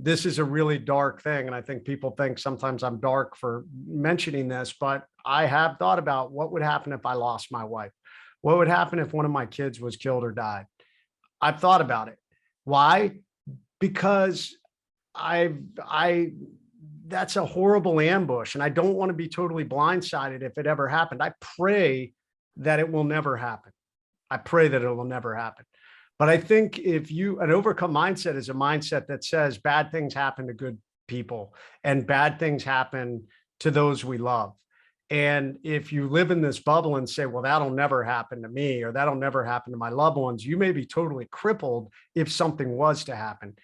this is a really dark thing. And I think people think sometimes I'm dark for mentioning this, but I have thought about what would happen if I lost my wife. What would happen if one of my kids was killed or died? I've thought about it. Why? Because that's a horrible ambush. And I don't want to be totally blindsided if it ever happened. I pray that it will never happen. I pray that it will never happen. But I think an overcome mindset is a mindset that says bad things happen to good people and bad things happen to those we love. And if you live in this bubble and say, well, that'll never happen to me, or that'll never happen to my loved ones, you may be totally crippled if something was to happen.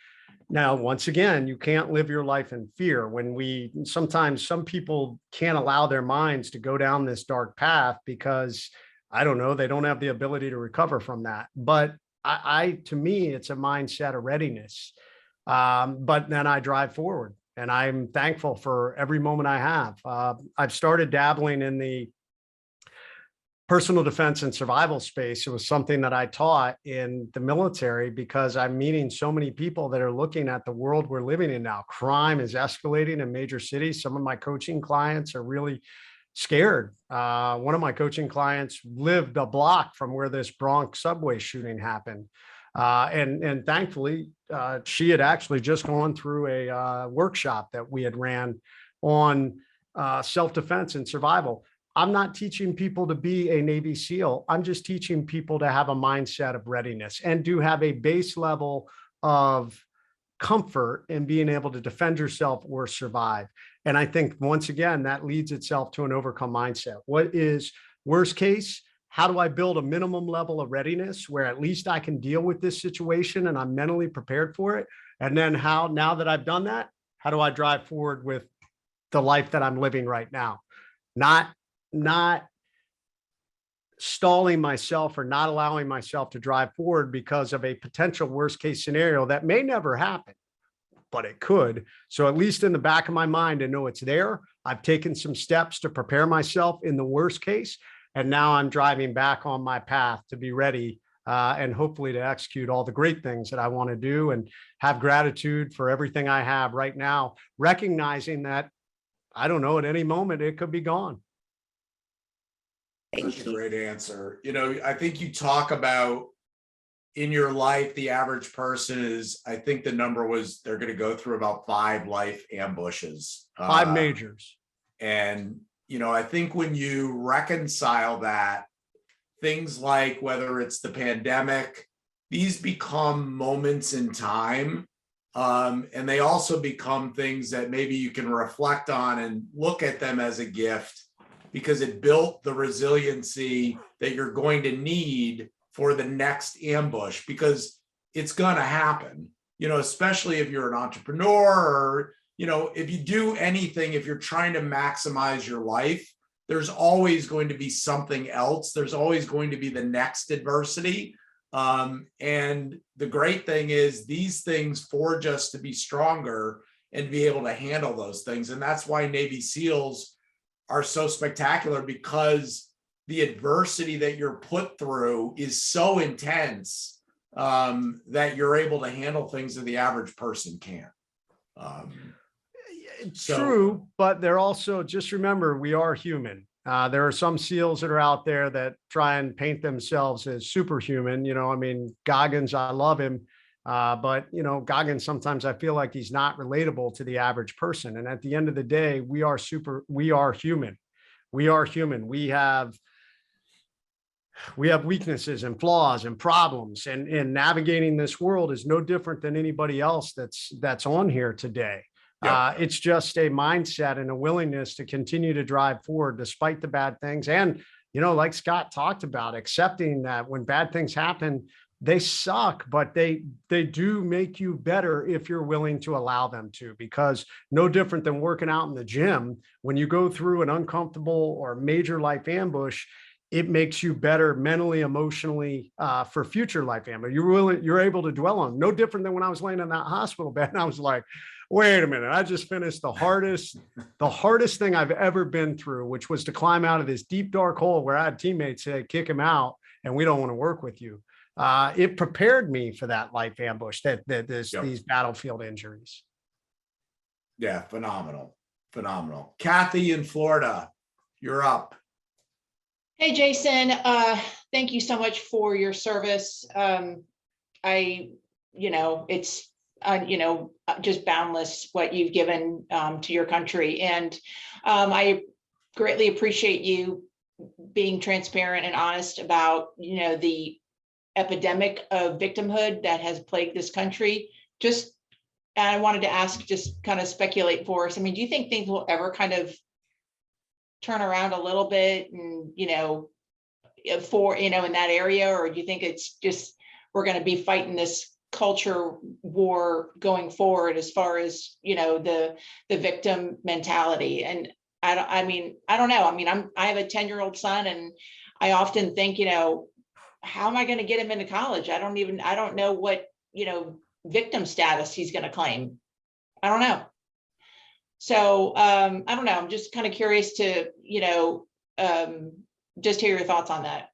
Now, once again, you can't live your life in fear. Sometimes some people can't allow their minds to go down this dark path because I don't know, they don't have the ability to recover from that. But to me, it's a mindset of readiness. But then I drive forward and I'm thankful for every moment I have. I've started dabbling in the personal defense and survival space. It was something that I taught in the military because I'm meeting so many people that are looking at the world we're living in now. Crime is escalating in major cities. Some of my coaching clients are really scared. One of my coaching clients lived a block from where this Bronx subway shooting happened. And thankfully, she had actually just gone through a workshop that we had ran on self-defense and survival. I'm not teaching people to be a Navy SEAL. I'm just teaching people to have a mindset of readiness and to have a base level of comfort in being able to defend yourself or survive. And I think once again, that leads itself to an overcome mindset. What is worst case? How do I build a minimum level of readiness where at least I can deal with this situation and I'm mentally prepared for it? And then now that I've done that, how do I drive forward with the life that I'm living right now, not stalling myself or not allowing myself to drive forward because of a potential worst case scenario that may never happen, but it could. So at least in the back of my mind, I know it's there. I've taken some steps to prepare myself in the worst case. And now I'm driving back on my path to be ready and hopefully to execute all the great things that I want to do and have gratitude for everything I have right now, recognizing that I don't know, at any moment it could be gone. Such a great answer. I think you talk about in your life, the average person is, I think the number was they're going to go through about 5 life ambushes. 5 majors. And, I think when you reconcile that, things like whether it's the pandemic, these become moments in time. And they also become things that maybe you can reflect on and look at them as a gift, because it built the resiliency that you're going to need for the next ambush, because it's going to happen, especially if you're an entrepreneur or, if you do anything, if you're trying to maximize your life, there's always going to be something else. There's always going to be the next adversity. And the great thing is these things forge us to be stronger and be able to handle those things. And that's why Navy SEALs are so spectacular, because the adversity that you're put through is so intense that you're able to handle things that the average person can't. True, but they're also, just remember, we are human. There are some SEALs that are out there that try and paint themselves as superhuman. Goggins, I love him. But Goggins, sometimes I feel like he's not relatable to the average person. And at the end of the day, we are human. We are human. We have weaknesses and flaws and problems, and navigating this world is no different than anybody else that's on here today. Yeah. It's just a mindset and a willingness to continue to drive forward despite the bad things. And, like Scott talked about, accepting that when bad things happen, they suck, but they do make you better if you're willing to allow them to, because no different than working out in the gym, when you go through an uncomfortable or major life ambush, it makes you better mentally, emotionally, for future life ambush. You're able to dwell on. No different than when I was laying in that hospital bed and I was like, wait a minute, I just finished the hardest thing I've ever been through, which was to climb out of this deep, dark hole where I had teammates say, kick him out and we don't want to work with you. It prepared me for that life ambush, these battlefield injuries. Yeah, phenomenal. Kathy in Florida, you're up. Hey, Jason, thank you so much for your service. It's just boundless what you've given to your country. And I greatly appreciate you being transparent and honest about, the epidemic of victimhood that has plagued this country. And I wanted to ask, just kind of speculate for us. Do you think things will ever kind of turn around a little bit and, in that area? Or do you think it's just, we're going to be fighting this culture war going forward as far as, the victim mentality? And I don't know. I have a 10-year-old son, and I often think, how am I going to get him into college? I don't know what, victim status he's going to claim. I don't know. So I don't know. I'm just kind of curious to, just hear your thoughts on that.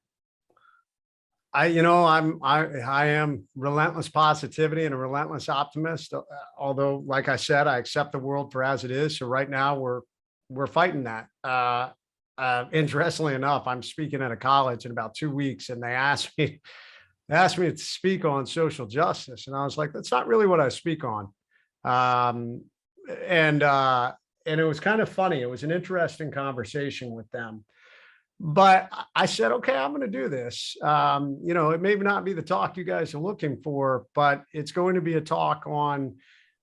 I am relentless positivity and a relentless optimist. Although, like I said, I accept the world for as it is. So right now we're fighting that. Interestingly enough, I'm speaking at a college in about 2 weeks, and they asked me to speak on social justice, and I was like, that's not really what I speak on. And it was kind of funny. It was an interesting conversation with them. But I said, okay, I'm going to do this. It may not be the talk you guys are looking for, but it's going to be a talk on,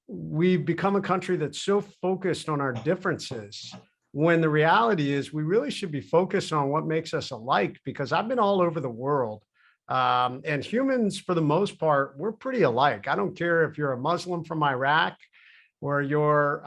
we've become a country that's so focused on our differences, when the reality is we really should be focused on what makes us alike, because I've been all over the world. And humans, for the most part, we're pretty alike. I don't care if you're a Muslim from Iraq, or you're,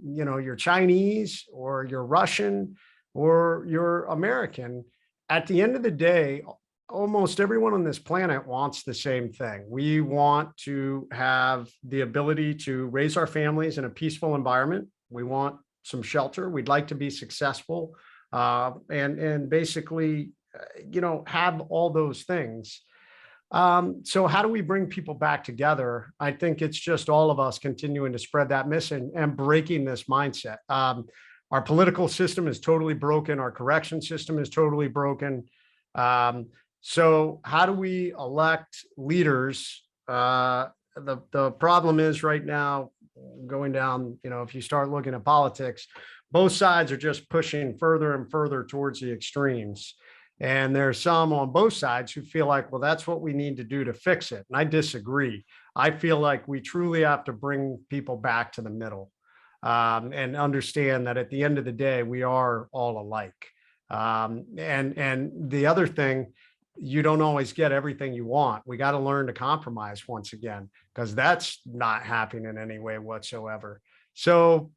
you're Chinese, or you're Russian, or you're American. At the end of the day, almost everyone on this planet wants the same thing. We want to have the ability to raise our families in a peaceful environment. We want some shelter. We'd like to be successful, and basically, have all those things. So how do we bring people back together? I think it's just all of us continuing to spread that mission and breaking this mindset. Our political system is totally broken. Our correction system is totally broken. So how do we elect leaders? The problem is right now, going down, if you start looking at politics, both sides are just pushing further and further towards the extremes. And there's some on both sides who feel like, well, that's what we need to do to fix it. And I disagree. I feel like we truly have to bring people back to the middle, and understand that at the end of the day, we are all alike. And the other thing, you don't always get everything you want. We got to learn to compromise once again, because that's not happening in any way whatsoever. So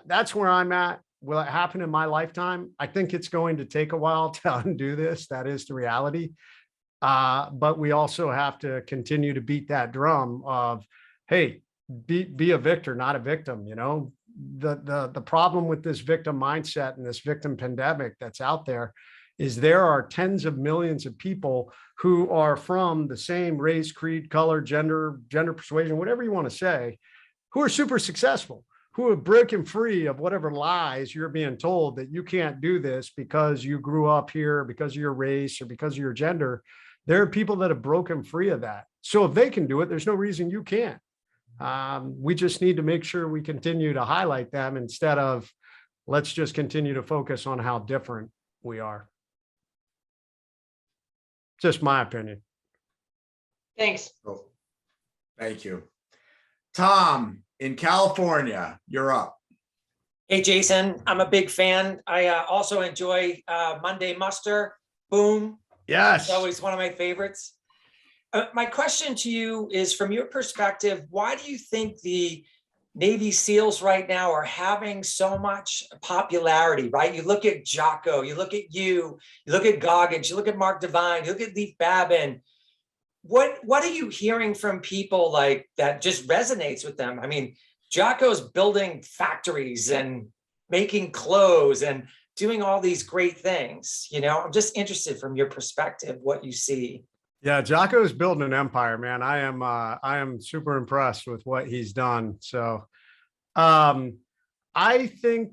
that's where I'm at. Will it happen in my lifetime? I think it's going to take a while to undo this. That is the reality. But we also have to continue to beat that drum of, hey, be a victor, not a victim. The problem with this victim mindset and this victim pandemic that's out there is there are tens of millions of people who are from the same race, creed, color, gender persuasion, whatever you want to say, who are super successful, who have broken free of whatever lies you're being told that you can't do this because you grew up here, because of your race, or because of your gender. There are people that have broken free of that. So if they can do it, there's no reason you can't. We just need to make sure we continue to highlight them instead of let's just continue to focus on how different we are. Just my opinion. Thanks. Oh, thank you. Tom, in California, you're up. Hey, Jason, I'm a big fan. I also enjoy Monday Muster. Boom. Yes. It's always one of my favorites. My question to you is, from your perspective, why do you think the Navy SEALs right now are having so much popularity, right? You look at Jocko, you look at you look at Goggins, you look at Mark Devine, you look at Leif Babin. What are you hearing from people like that just resonates with them? I mean, Jocko's building factories and making clothes and doing all these great things. I'm just interested from your perspective, what you see. Yeah, Jocko's building an empire, man. I am super impressed with what he's done. So I think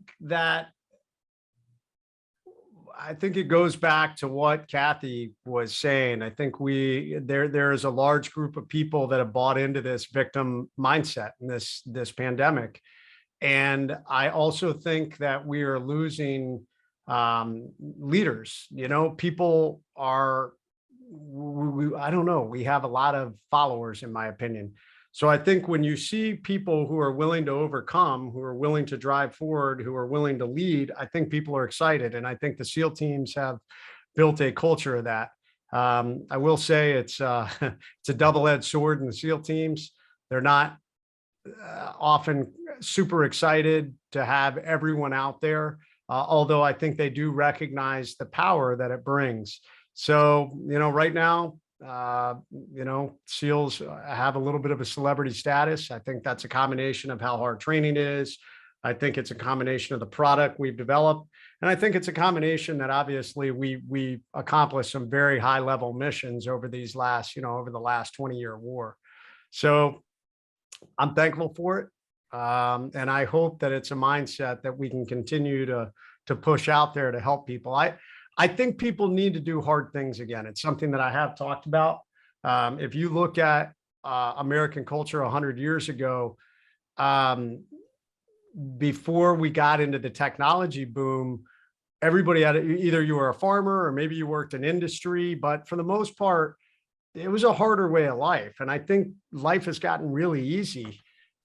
it goes back to what Kathy was saying. I think there is a large group of people that have bought into this victim mindset in this pandemic. And I also think that we are losing leaders. People are, I don't know, we have a lot of followers, in my opinion. So I think when you see people who are willing to overcome, who are willing to drive forward, who are willing to lead, I think people are excited. And I think the SEAL teams have built a culture of that. I will say it's a double-edged sword in the SEAL teams. They're not often super excited to have everyone out there, although I think they do recognize the power that it brings. So, right now, SEALs have a little bit of a celebrity status. I think that's a combination of how hard training is. I think it's a combination of the product we've developed. And I think it's a combination that obviously we accomplished some very high level missions over these last, over the last 20-year war. So I'm thankful for it. And I hope that it's a mindset that we can continue to push out there to help people. I think people need to do hard things again. It's something that I have talked about. If you look at American culture 100 years ago, before we got into the technology boom, everybody had either you were a farmer or maybe you worked in industry, but for the most part, it was a harder way of life. And I think life has gotten really easy.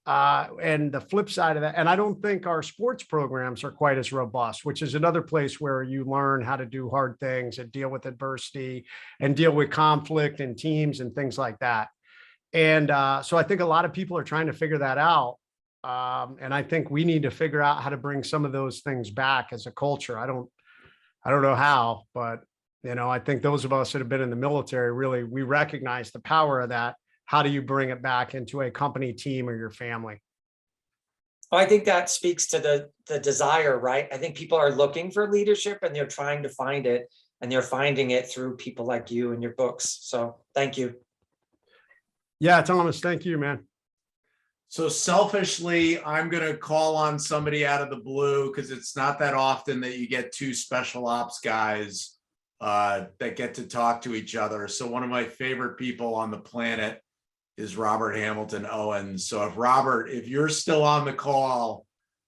And the flip side of that, and I don't think our sports programs are quite as robust, which is another place where you learn how to do hard things and deal with adversity and deal with conflict and teams and things like that. And so I think a lot of people are trying to figure that out. And I think we need to figure out how to bring some of those things back as a culture. I don't know how, but I think those of us that have been in the military, really, we recognize the power of that. How do you bring it back into a company, team, or your family? I think that speaks to the desire, right? I think people are looking for leadership and they're trying to find it, and they're finding it through people like you and your books. So thank you. Yeah, Thomas, thank you, man. So selfishly, I'm going to call on somebody out of the blue because it's not that often that you get two special ops guys that get to talk to each other. So one of my favorite people on the planet is Robert Hamilton Owens. So if you're still on the call,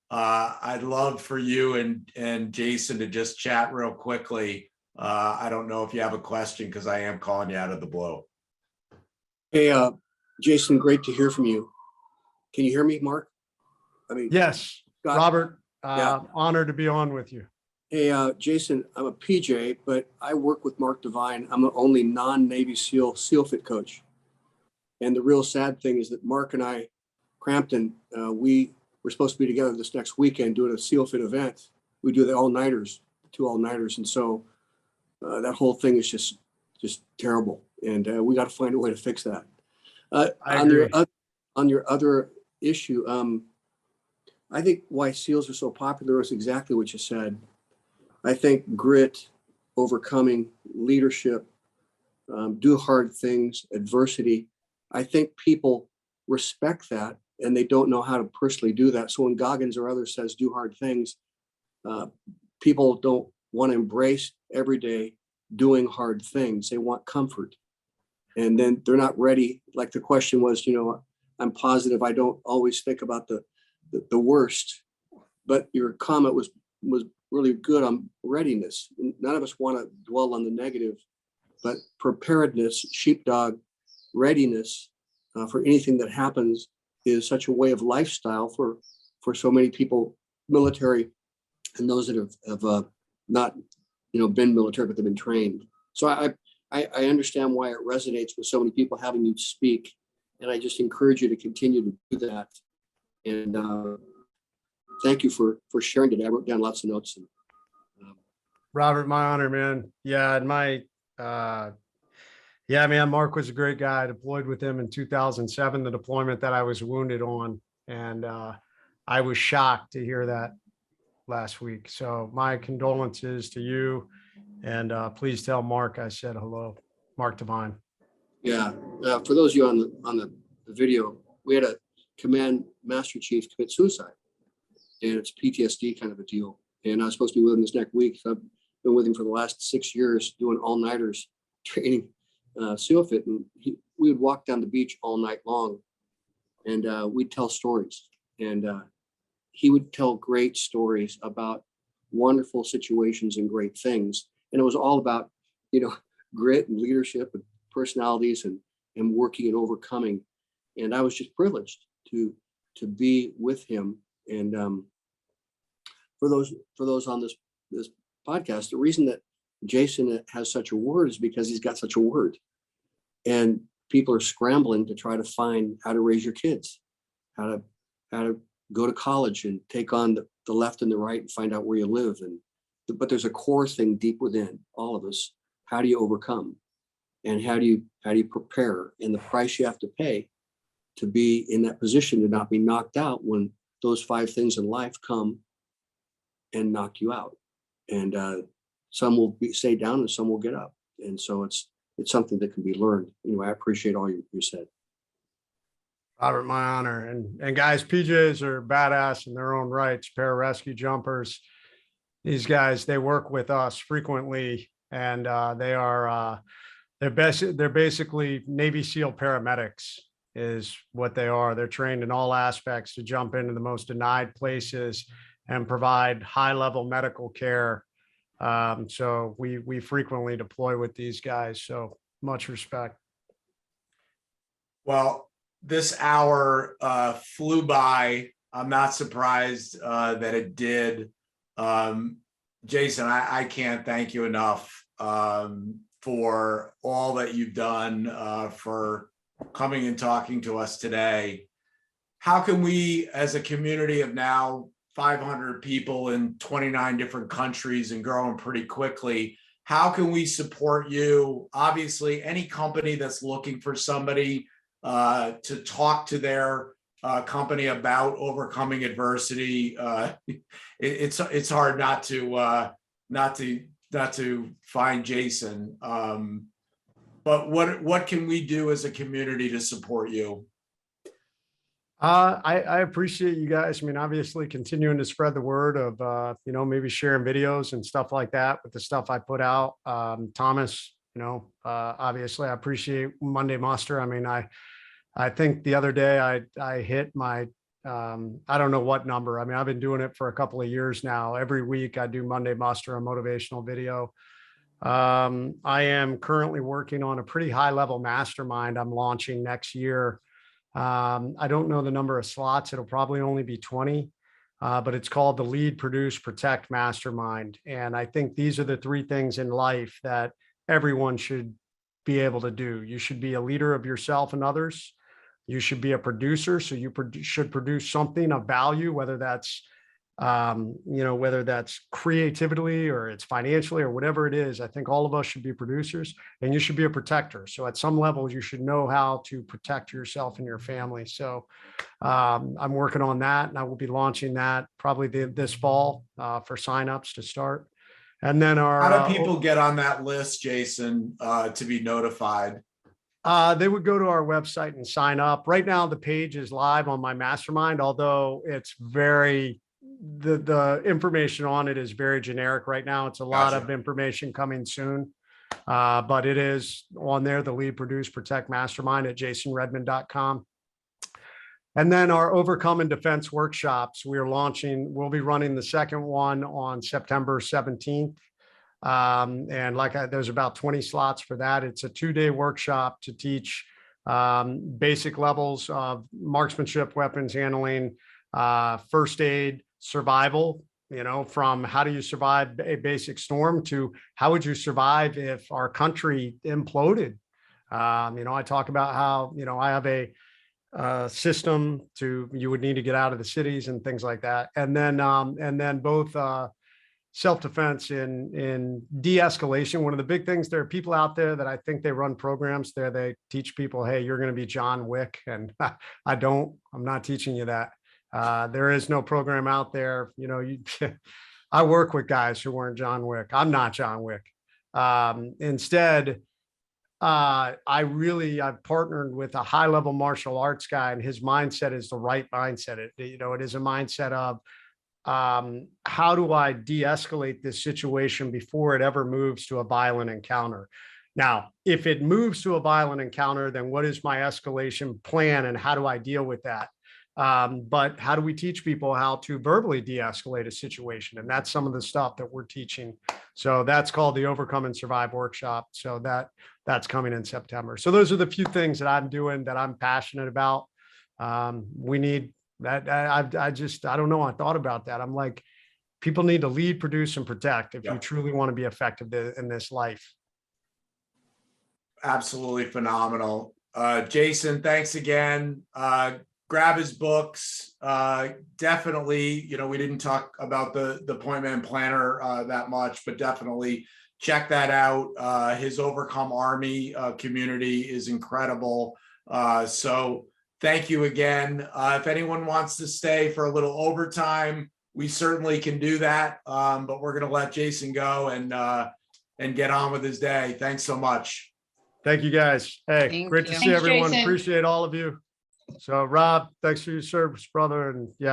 I'd love for you and Jason to just chat real quickly. I don't know if you have a question because I am calling you out of the blue. Hey, Jason, great to hear from you. Can you hear me, Mark? Yes, Scott? Robert, Yeah. honored to be on with you. Hey, Jason, I'm a PJ, but I work with Mark Devine. I'm the only non-Navy SEAL fit coach. And the real sad thing is that Mark and I, Crampton, we were supposed to be together this next weekend doing a SEAL fit event. We do the all-nighters, 2 all-nighters. And so that whole thing is just terrible. And we got to find a way to fix that. I agree. On your other issue, I think why SEALs are so popular is exactly what you said. I think grit, overcoming, leadership, do hard things, adversity. I think people respect that and they don't know how to personally do that. So when Goggins or others says do hard things, people don't want to embrace every day doing hard things. They want comfort. And then they're not ready. Like the question was, I'm positive I don't always think about the worst, but your comment was really good on readiness. None of us want to dwell on the negative, but preparedness, sheepdog, readiness for anything that happens is such a way of lifestyle for so many people, military and those that have not been military, but they've been trained. So I understand why it resonates with so many people having you speak, and I just encourage you to continue to do that. And thank you for sharing today. I wrote down lots of notes. Robert, my honor, man. Yeah, and man, Mark was a great guy. I deployed with him in 2007, the deployment that I was wounded on, and I was shocked to hear that last week. So my condolences to you, and please tell Mark I said hello. Mark Devine. Yeah, for those of you on the video, we had a command master chief commit suicide, and it's PTSD kind of a deal. And I was supposed to be with him this next week. So I've been with him for the last 6 years doing all-nighters training SEAL fit. And we would walk down the beach all night long, and we'd tell stories. And he would tell great stories about wonderful situations and great things. And it was all about, grit and leadership and personalities and working and overcoming. And I was just privileged to be with him. And for those on this podcast, the reason that Jason has such a word is because he's got such a word. And people are scrambling to try to find how to raise your kids, how to go to college and take on the left and the right and find out where you live. But there's a core thing deep within all of us. How do you overcome? And how do you prepare? And the price you have to pay to be in that position to not be knocked out when those 5 things in life come and knock you out. And some will stay down and some will get up. And so it's something that can be learned. I appreciate all you said. Robert, my honor. And guys, PJs are badass in their own rights, pararescue jumpers. These guys, they work with us frequently, and they're basically Navy SEAL paramedics is what they are. They're trained in all aspects to jump into the most denied places and provide high-level medical care. So we frequently deploy with these guys. So much respect. Well, this hour flew by. I'm not surprised that it did. Jason, I can't thank you enough for all that you've done, for coming and talking to us today. how can we, as a community of now 500 people in 29 different countries and growing pretty quickly, how can we support you? Obviously, any company that's looking for somebody to talk to their company about overcoming adversity, it's hard not to find Jason. But what can we do as a community to support you? I appreciate you guys. I mean, obviously continuing to spread the word of, maybe sharing videos and stuff like that with the stuff I put out. Thomas, obviously I appreciate Monday Muster. I mean, I think the other day I hit my, I don't know what number. I mean, I've been doing it for a couple of years now. Every week I do Monday Muster, a motivational video. I am currently working on a pretty high level mastermind I'm launching next year. I don't know the number of slots. It'll probably only be 20, but it's called the Lead, Produce, Protect Mastermind. And I think these are the three things in life that everyone should be able to do. You should be a leader of yourself and others. You should be a producer. So you should produce something of value, whether that's whether that's creatively or it's financially or whatever it is. I think all of us should be producers, and you should be a protector. So at some level, you should know how to protect yourself and your family. So I'm working on that, and I will be launching that probably this fall for signups to start. And then how do people get on that list, Jason, to be notified? They would go to our website and sign up. Right now, the page is live on my mastermind, although it's very the information on it is very generic right now. It's a lot of information coming soon, but it is on there, the Lead, Produce, Protect Mastermind at jasonredman.com. And then our Overcome and Defense workshops, we'll be running the second one on September 17th. And there's about 20 slots for that. It's a 2-day workshop to teach basic levels of marksmanship, weapons handling, first aid, survival, from how do you survive a basic storm to how would you survive if our country imploded. I talk about how, I have a system you would need to get out of the cities and things like that. And then both self-defense and de-escalation. One of the big things, there are people out there that I think they run programs there. They teach people, hey, you're going to be John Wick. And I'm not teaching you that. There is no program out there. I work with guys who weren't John Wick. I'm not John Wick. Instead, I've partnered with a high level martial arts guy, and his mindset is the right mindset. It is a mindset of, how do I de-escalate this situation before it ever moves to a violent encounter? Now, if it moves to a violent encounter, then what is my escalation plan and how do I deal with that? But how do we teach people how to verbally de-escalate a situation? And that's some of the stuff that we're teaching. So that's called the Overcome and Survive workshop. So that's coming in September. So those are the few things that I'm doing that I'm passionate about. We need that. I don't know. I thought about that. I'm like, people need to lead, produce, and protect if you truly want to be effective in this life. Absolutely phenomenal. Jason, thanks again. Grab his books. Definitely, we didn't talk about the Point Man Planner that much, but definitely check that out. His Overcome Army community is incredible. So thank you again. If anyone wants to stay for a little overtime, we certainly can do that. But we're going to let Jason go and get on with his day. Thanks so much. Thank you, guys. Hey, great to see everyone. Appreciate all of you. So Rob, thanks for your service, brother. And yeah.